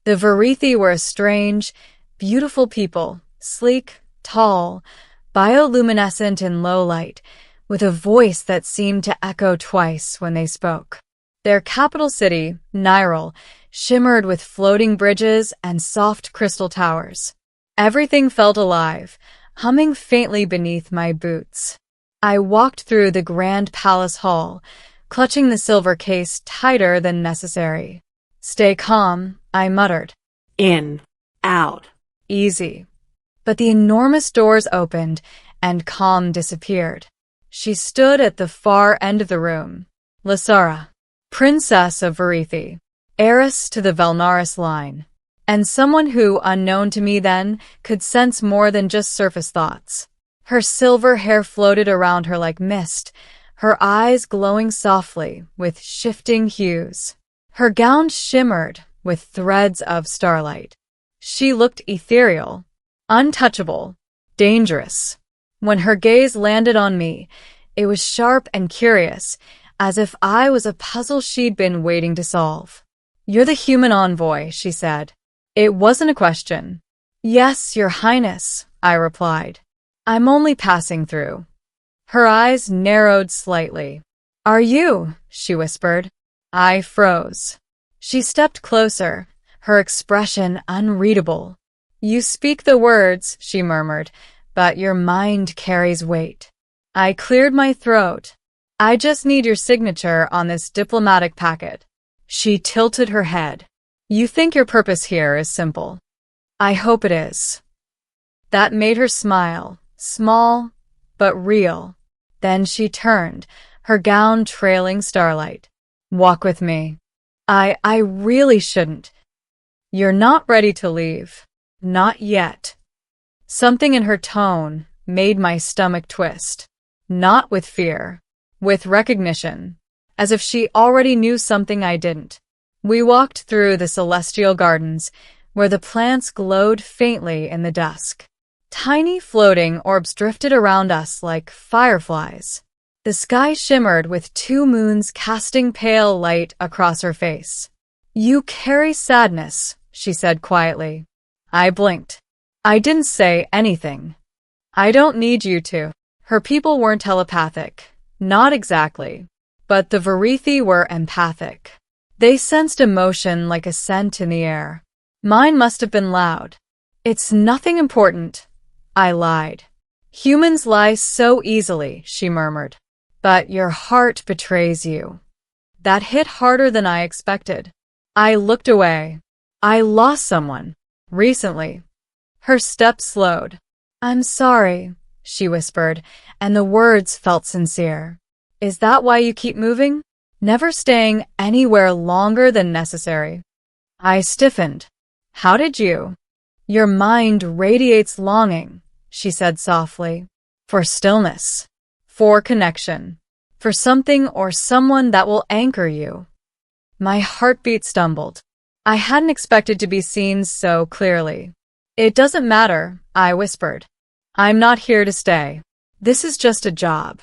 The Verithi were a strange, beautiful people, sleek, tall, bioluminescent in low light, with a voice that seemed to echo twice when they spoke. Their capital city, Nyril, shimmered with floating bridges and soft crystal towers. Everything felt alive, humming faintly beneath my boots. I walked through the grand palace hall, clutching the silver case tighter than necessary. "Stay calm," I muttered. In. Out. Easy. But the enormous doors opened, and calm disappeared. She stood at the far end of the room. Lysara, Princess of Verithi, heiress to the Velnaris line, and someone who, unknown to me then, could sense more than just surface thoughts. Her silver hair floated around her like mist, her eyes glowing softly with shifting hues. Her gown shimmered with threads of starlight. She looked ethereal, untouchable, dangerous. When her gaze landed on me, it was sharp and curious, as if I was a puzzle she'd been waiting to solve. "You're the human envoy," she said. It wasn't a question. "Yes, Your Highness," I replied. "I'm only passing through." Her eyes narrowed slightly. "Are you?" she whispered. I froze. She stepped closer, her expression unreadable. "You speak the words," she murmured, "but your mind carries weight." I cleared my throat. "I just need your signature on this diplomatic packet." She tilted her head. "You think your purpose here is simple. I hope it is." That made her smile, small but real. Then she turned, her gown trailing starlight. "Walk with me." I really shouldn't. "You're not ready to leave." "Not yet." Something in her tone made my stomach twist. Not with fear, with recognition, as if she already knew something I didn't. We walked through the celestial gardens, where the plants glowed faintly in the dusk. Tiny floating orbs drifted around us like fireflies. The sky shimmered with two moons casting pale light across her face. "You carry sadness," she said quietly. I blinked. I didn't say anything. "I don't need you to." Her people weren't telepathic. Not exactly. But the Verithi were empathic. They sensed emotion like a scent in the air. Mine must have been loud. "It's nothing important," I lied. "Humans lie so easily," she murmured. "But your heart betrays you." That hit harder than I expected. I looked away. "I lost someone. Recently." Her steps slowed. "I'm sorry," she whispered, and the words felt sincere. "Is that why you keep moving? Never staying anywhere longer than necessary?" I stiffened. "How did you?" "Your mind radiates longing," she said softly. "For stillness. For connection. For something or someone that will anchor you." My heartbeat stumbled. I hadn't expected to be seen so clearly. "It doesn't matter," I whispered. "I'm not here to stay. This is just a job."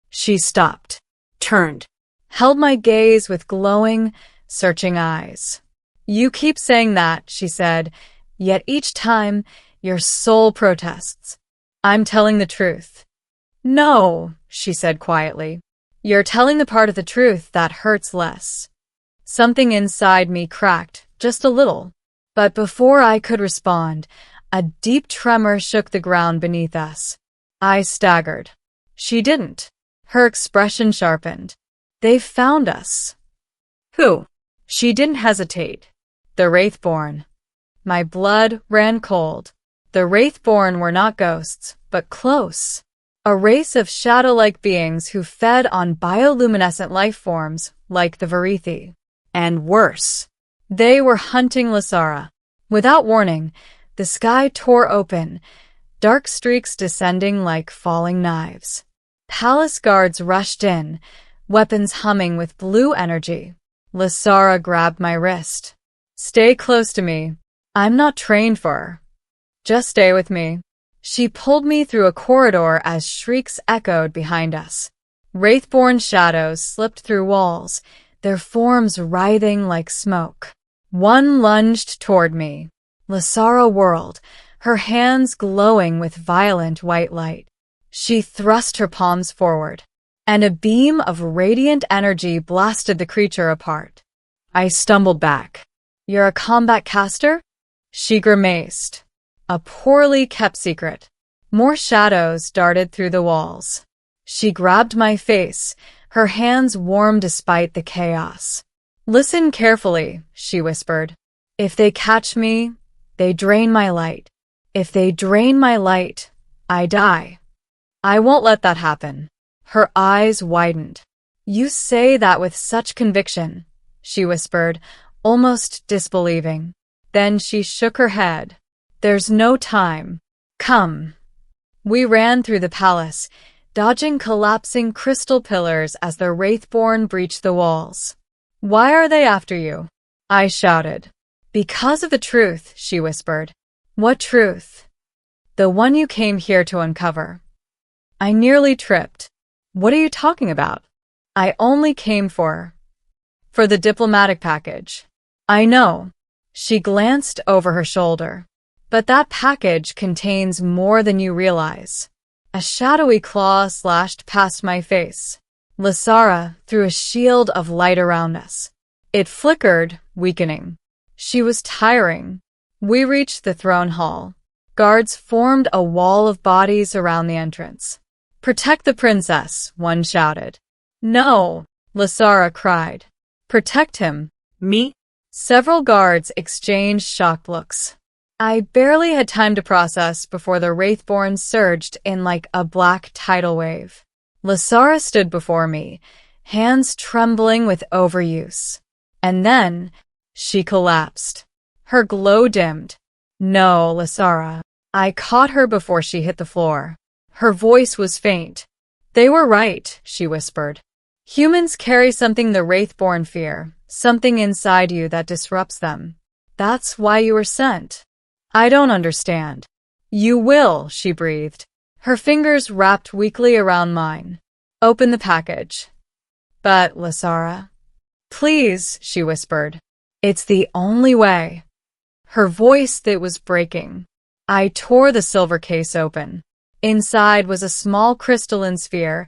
She stopped, turned, held my gaze with glowing, searching eyes. "You keep saying that," she said, "yet each time your soul protests." "I'm telling the truth." "No," she said quietly. "You're telling the part of the truth that hurts less." Something inside me cracked, just a little. But before I could respond, a deep tremor shook the ground beneath us. I staggered. She didn't. Her expression sharpened. "They've found us." "Who?" She didn't hesitate. "The Wraithborn." My blood ran cold. The Wraithborn were not ghosts, but close. A race of shadow-like beings who fed on bioluminescent life forms like the Verithi. And worse, they were hunting Lysara. Without warning, the sky tore open, dark streaks descending like falling knives. Palace guards rushed in, weapons humming with blue energy. Lysara grabbed my wrist. "Stay close to me. I'm not trained for her. Just stay with me." She pulled me through a corridor as shrieks echoed behind us. Wraithborn shadows slipped through walls, their forms writhing like smoke. One lunged toward me. Lasara whirled, her hands glowing with violent white light. She thrust her palms forward, and a beam of radiant energy blasted the creature apart. I stumbled back. "You're a combat caster?" She grimaced. A poorly kept secret. More shadows darted through the walls. She grabbed my face, her hands warm despite the chaos. "Listen carefully," she whispered. "If they catch me, they drain my light. If they drain my light, I die. I won't let that happen." Her eyes widened. "You say that with such conviction," she whispered, almost disbelieving. Then she shook her head. "There's no time. Come." We ran through the palace, dodging collapsing crystal pillars as the Wraithborn breached the walls. "Why are they after you?" I shouted. "Because of the truth," she whispered. "What truth?" "The one you came here to uncover." I nearly tripped. "What are you talking about?" "I only came for the diplomatic package." "I know." She glanced over her shoulder. "But that package contains more than you realize." A shadowy claw slashed past my face. Lasara threw a shield of light around us. It flickered, weakening. She was tiring. We reached the throne hall. Guards formed a wall of bodies around the entrance. "Protect the princess," one shouted. "No," Lasara cried. "Protect him." Me? Several guards exchanged shocked looks. I barely had time to process before the Wraithborn surged in like a black tidal wave. Lasara stood before me, hands trembling with overuse. And then, she collapsed. Her glow dimmed. "No, Lasara." I caught her before she hit the floor. Her voice was faint. "They were right," she whispered. "Humans carry something the Wraithborn fear, something inside you that disrupts them. That's why you were sent." "I don't understand." "You will," she breathed. Her fingers wrapped weakly around mine. "Open the package." "But, Lasara." "Please," she whispered. "It's the only way." Her voice that was breaking. I tore the silver case open. Inside was a small crystalline sphere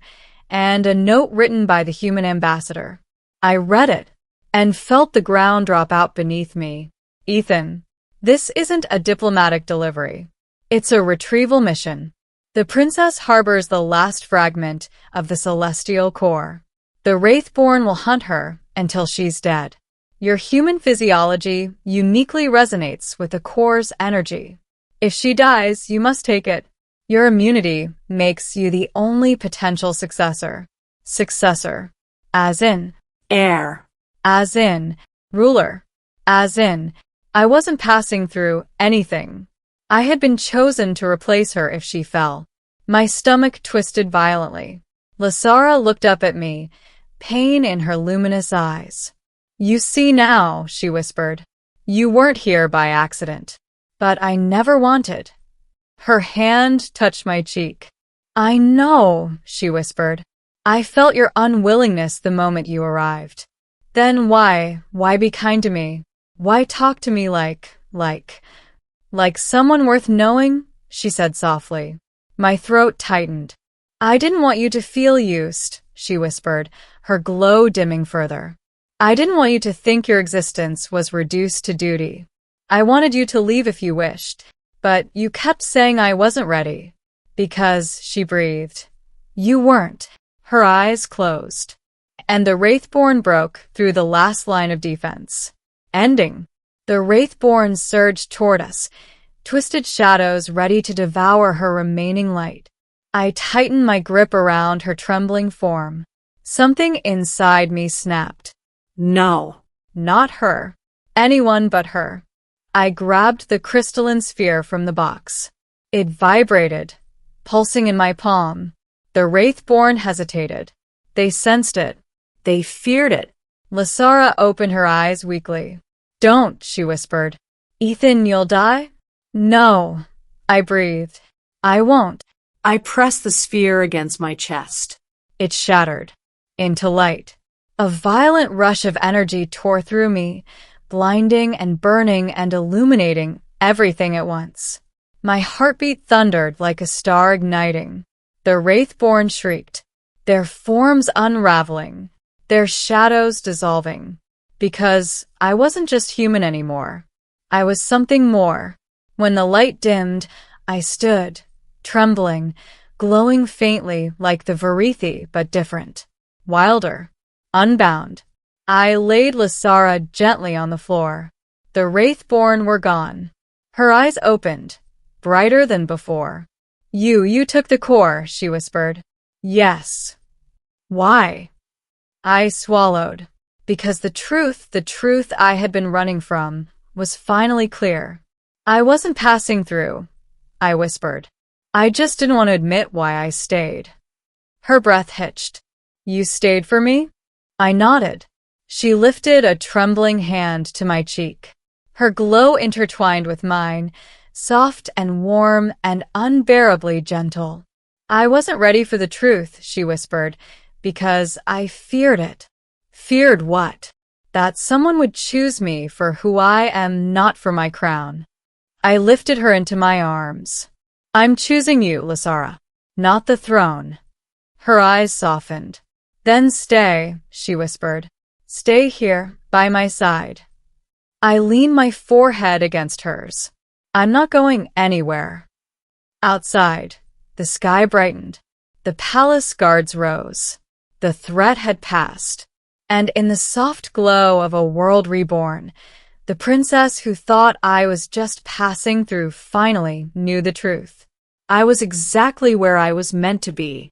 and a note written by the human ambassador. I read it and felt the ground drop out beneath me. "Ethan, this isn't a diplomatic delivery. It's a retrieval mission. The princess harbors the last fragment of the celestial core. The Wraithborn will hunt her until she's dead. Your human physiology uniquely resonates with the core's energy. If she dies, you must take it. Your immunity makes you the only potential successor." Successor. As in? Heir. As in? Ruler. As in? I wasn't passing through anything. I had been chosen to replace her if she fell. My stomach twisted violently. Lasara looked up at me, pain in her luminous eyes. "You see now," she whispered. "You weren't here by accident." "But I never wanted." Her hand touched my cheek. "I know," she whispered. "I felt your unwillingness the moment you arrived. Then why be kind to me? Why talk to me like someone worth knowing?" she said softly. My throat tightened. "I didn't want you to feel used," she whispered, her glow dimming further. "I didn't want you to think your existence was reduced to duty. I wanted you to leave if you wished, but you kept saying I wasn't ready." "Because," she breathed, "you weren't." Her eyes closed, and the Wraithborn broke through the last line of defense. Ending. The Wraithborn surged toward us, twisted shadows ready to devour her remaining light. I tightened my grip around her trembling form. Something inside me snapped. No. Not her. Anyone but her. I grabbed the crystalline sphere from the box. It vibrated, pulsing in my palm. The Wraithborn hesitated. They sensed it. They feared it. Lasara opened her eyes weakly. "Don't," she whispered. "Ethan, you'll die?" "No," I breathed. "I won't." I pressed the sphere against my chest. It shattered into light. A violent rush of energy tore through me, blinding and burning and illuminating everything at once. My heartbeat thundered like a star igniting. The Wraithborn shrieked, their forms unraveling, their shadows dissolving. Because I wasn't just human anymore. I was something more. When the light dimmed, I stood, trembling, glowing faintly like the Varithi, but different, wilder, unbound. I laid Lysara gently on the floor. The Wraithborn were gone. Her eyes opened, brighter than before. You took the core, she whispered. Yes. Why? I swallowed. Because the truth I had been running from, was finally clear. I wasn't passing through, I whispered. I just didn't want to admit why I stayed. Her breath hitched. You stayed for me? I nodded. She lifted a trembling hand to my cheek. Her glow intertwined with mine, soft and warm and unbearably gentle. I wasn't ready for the truth, she whispered, because I feared it. Feared what? That someone would choose me for who I am, not for my crown. I lifted her into my arms. I'm choosing you, Lysara, not the throne. Her eyes softened. Then stay, she whispered. Stay here, by my side. I leaned my forehead against hers. I'm not going anywhere. Outside, the sky brightened. The palace guards rose. The threat had passed. And in the soft glow of a world reborn, the princess who thought I was just passing through finally knew the truth. I was exactly where I was meant to be.